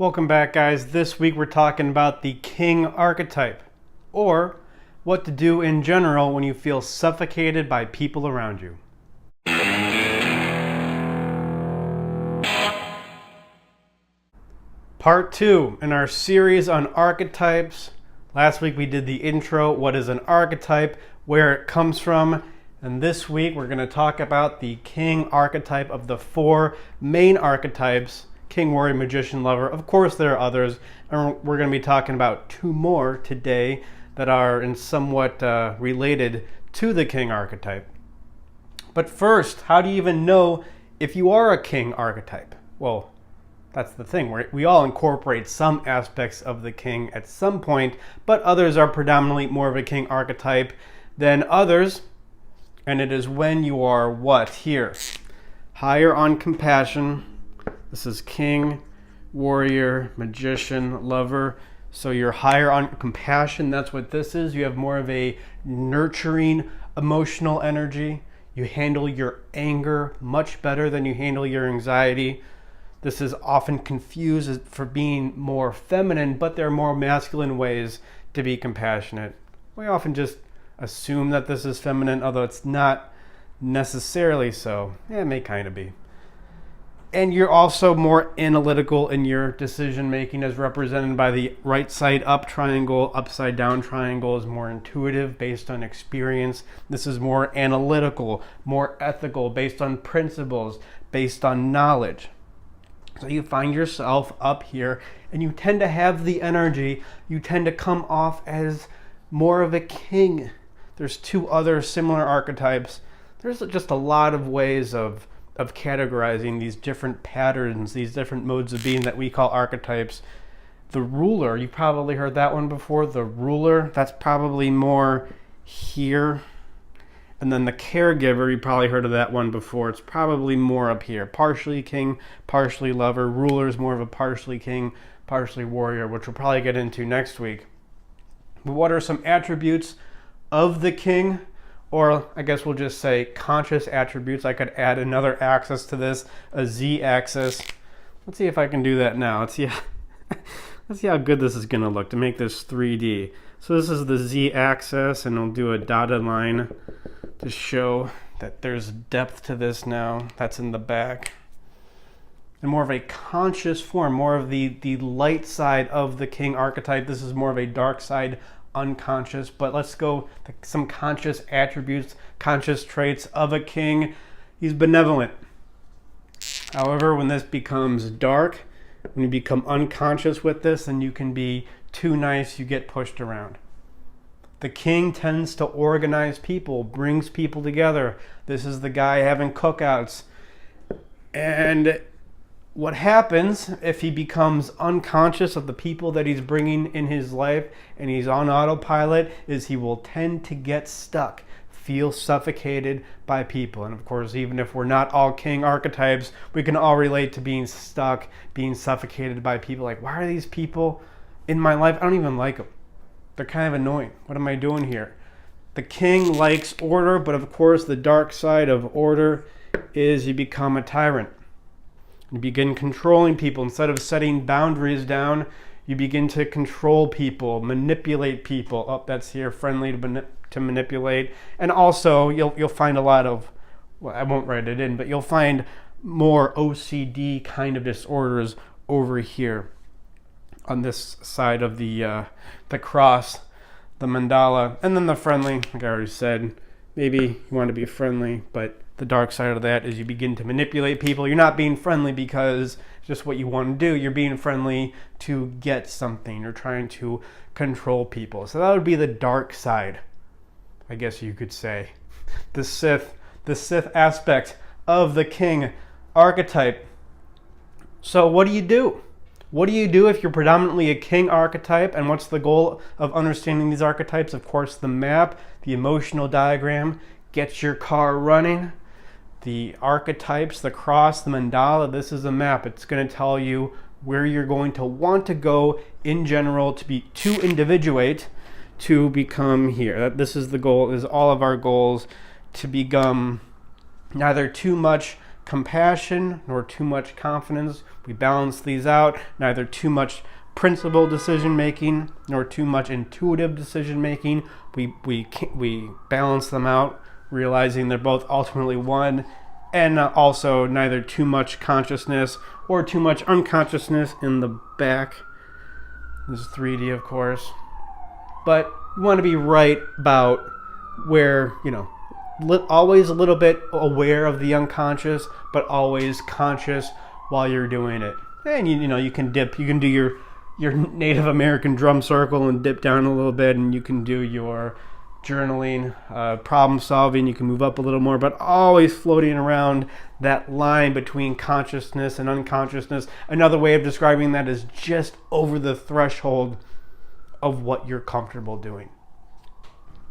Welcome back, guys. This week we're talking about the king archetype, or what to do in general when you feel suffocated by people around you. Part 2 in our series on archetypes. Last week we did the intro, what is an archetype, where it comes from, and this week we're going to talk about the king archetype of the 4 main archetypes: King, Warrior, Magician, Lover. Of course there are others, and we're going to be talking about 2 more today that are in somewhat related to the king archetype. But first, how do you even know if you are a king archetype? Well, that's the thing. We all incorporate some aspects of the king at some point, but others are predominantly more of a king archetype than others. And it is when you are what? Here. Higher on compassion. This is King, Warrior, Magician, Lover. So you're higher on compassion. That's what this is. You have more of a nurturing emotional energy. You handle your anger much better than you handle your anxiety. This is often confused for being more feminine, but there are more masculine ways to be compassionate. We often just assume that this is feminine, although it's not necessarily so. It may kind of be. And you're also more analytical in your decision making, as represented by the right side up triangle. Upside down triangle is more intuitive, based on experience. This is more analytical, more ethical, based on principles, based on knowledge. So you find yourself up here, and you tend to have the energy. You tend to come off as more of a king. There's 2 other similar archetypes. There's just a lot of ways of categorizing these different patterns, these different modes of being that we call archetypes. The ruler, you probably heard that one before. The ruler, that's probably more here. And then the caregiver, you probably heard of that one before. It's probably more up here. Partially king, partially lover. Ruler is more of a partially king, partially warrior, which we'll probably get into next week. But what are some attributes of the king? Or I guess we'll just say conscious attributes. I could add another axis to this, a z-axis. Let's see if I can do that now. Let's see how good this is going to look to make this 3D. So this is the z-axis, and I'll do a dotted line to show that there's depth to this now. That's in the back. And more of a conscious form, more of the light side of the king archetype. This is more of a dark side, unconscious. But let's go to some conscious attributes, conscious traits of a king. He's benevolent. However, when this becomes dark, when you become unconscious with this, then you can be too nice, you get pushed around. The king tends to organize people, brings people together. This is the guy having cookouts. And what happens if he becomes unconscious of the people that he's bringing in his life and he's on autopilot is he will tend to get stuck, feel suffocated by people. And of course, even if we're not all king archetypes, we can all relate to being stuck, being suffocated by people. Like, why are these people in my life? I don't even like them. They're kind of annoying. What am I doing here? The king likes order, but of course the dark side of order is you become a tyrant. You begin controlling people. Instead of setting boundaries down, you begin to control people, manipulate people. Oh, that's here, friendly to manipulate. And also, you'll find a lot of, well, I won't write it in, but you'll find more OCD kind of disorders over here on this side of the cross, the mandala, and then the friendly, like I already said. Maybe you want to be friendly, but the dark side of that is you begin to manipulate people. You're not being friendly because it's just what you want to do. You're being friendly to get something. You're trying to control people. So that would be the dark side, I guess you could say. The Sith aspect of the king archetype. So what do you do? What do you do if you're predominantly a king archetype? And what's the goal of understanding these archetypes? Of course, the map, the emotional diagram, gets your car running. The archetypes, the cross, the mandala, this is a map. It's going to tell you where you're going to want to go in general to individuate, to become here. This is the goal, is all of our goals, to become neither too much compassion nor too much confidence. We balance these out. Neither too much principled decision making nor too much intuitive decision making. We balance them out, realizing they're both ultimately one, and also neither too much consciousness or too much unconsciousness in the back. This is 3D, of course. But you want to be right about where, always a little bit aware of the unconscious, but always conscious while you're doing it. And you can do your Native American drum circle and dip down a little bit, and you can do your journaling, problem solving. You can move up a little more, but always floating around that line between consciousness and unconsciousness. Another way of describing that is just over the threshold of what you're comfortable doing.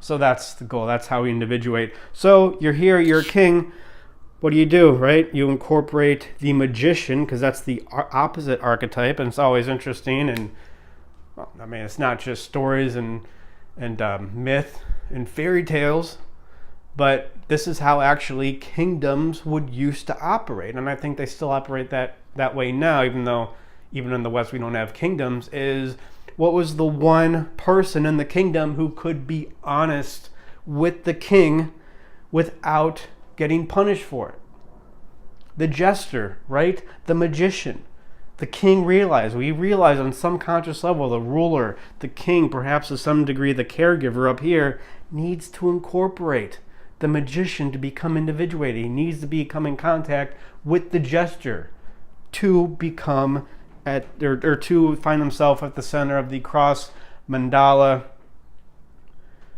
So that's the goal. That's how we individuate. So you're here, you're a king. What do? Right? You incorporate the magician, because that's the opposite archetype, and it's always interesting. And it's not just stories and myth and fairy tales, but this is how actually kingdoms would used to operate. And I think they still operate that way now, even though even in the West we don't have kingdoms. Is what was the one person in the kingdom who could be honest with the king without getting punished for it? The jester, right? The magician. The king we realize on some conscious level, the ruler, the king, perhaps to some degree the caregiver up here, needs to incorporate the magician to become individuated. He needs to become in contact with the jester to become or to find himself at the center of the cross mandala.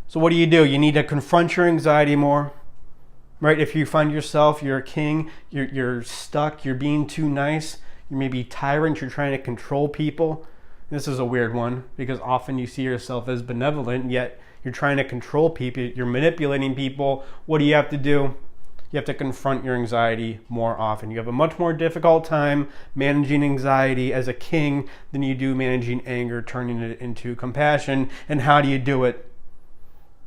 So what do? You need to confront your anxiety more. Right? If you find yourself, you're a king, you're stuck, you're being too nice, you may be tyrant, you're trying to control people. This is a weird one, because often you see yourself as benevolent, yet you're trying to control people, you're manipulating people. What do? You have to confront your anxiety more often. You have a much more difficult time managing anxiety as a king than you do managing anger, turning it into compassion. And how do you do it?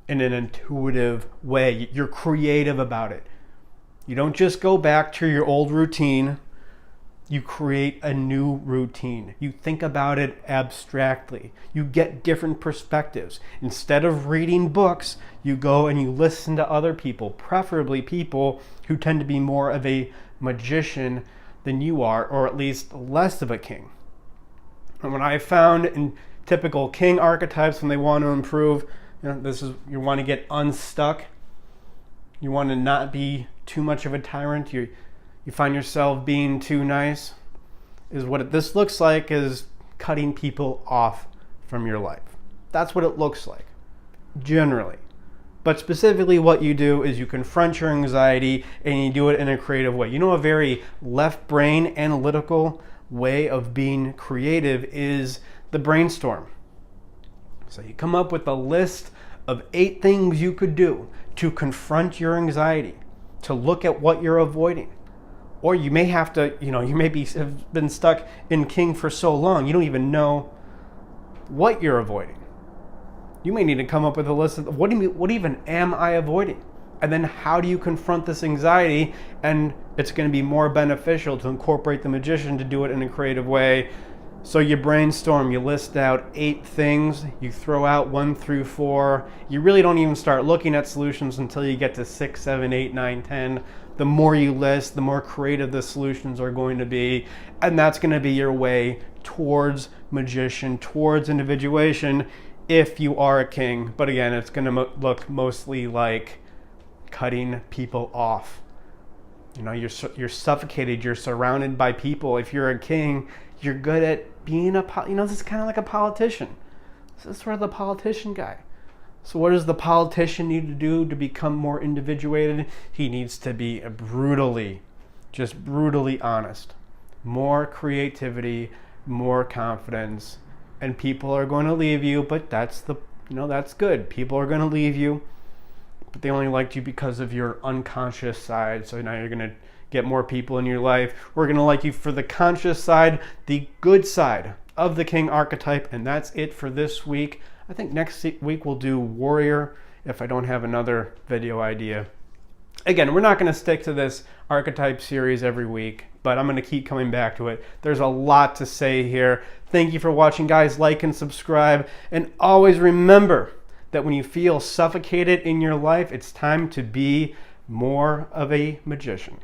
In an intuitive way. You're creative about it. You don't just go back to your old routine. You create a new routine. You think about it abstractly. You get different perspectives. Instead of reading books, you go and you listen to other people, preferably people who tend to be more of a magician than you are, or at least less of a king. And what I found in typical king archetypes, when they want to improve, you want to get unstuck. You want to not be too much of a tyrant. You find yourself being too nice. Is what this looks like is cutting people off from your life. That's what it looks like, generally. But specifically what you do is you confront your anxiety and you do it in a creative way. A very left brain analytical way of being creative is the brainstorm. So you come up with a list of 8 things you could do to confront your anxiety, to look at what you're avoiding. Or you may have to, you may have been stuck in king for so long, you don't even know what you're avoiding. You may need to come up with a list of what even am I avoiding? And then how do you confront this anxiety? And it's going to be more beneficial to incorporate the magician to do it in a creative way. So you brainstorm, you list out 8 things, you throw out 1 through 4. You really don't even start looking at solutions until you get to 6, 7, 8, 9, 10. The more you list, the more creative the solutions are going to be. And that's going to be your way towards magician, towards individuation, if you are a king. But again, it's going to look mostly like cutting people off. You're suffocated, you're surrounded by people. If you're a king, you're good at being this is kind of like a politician. This is sort of the politician guy. So what does the politician need to do to become more individuated? He needs to be brutally honest. More creativity, more confidence, and people are going to leave you, but that's good. People are going to leave you, but they only liked you because of your unconscious side. So now you're going to get more people in your life. We're going to like you for the conscious side, the good side of the king archetype, and that's it for this week. I think next week we'll do warrior if I don't have another video idea. Again, we're not going to stick to this archetype series every week, but I'm going to keep coming back to it. There's a lot to say here. Thank you for watching, guys. Like and subscribe. And always remember that when you feel suffocated in your life, it's time to be more of a magician.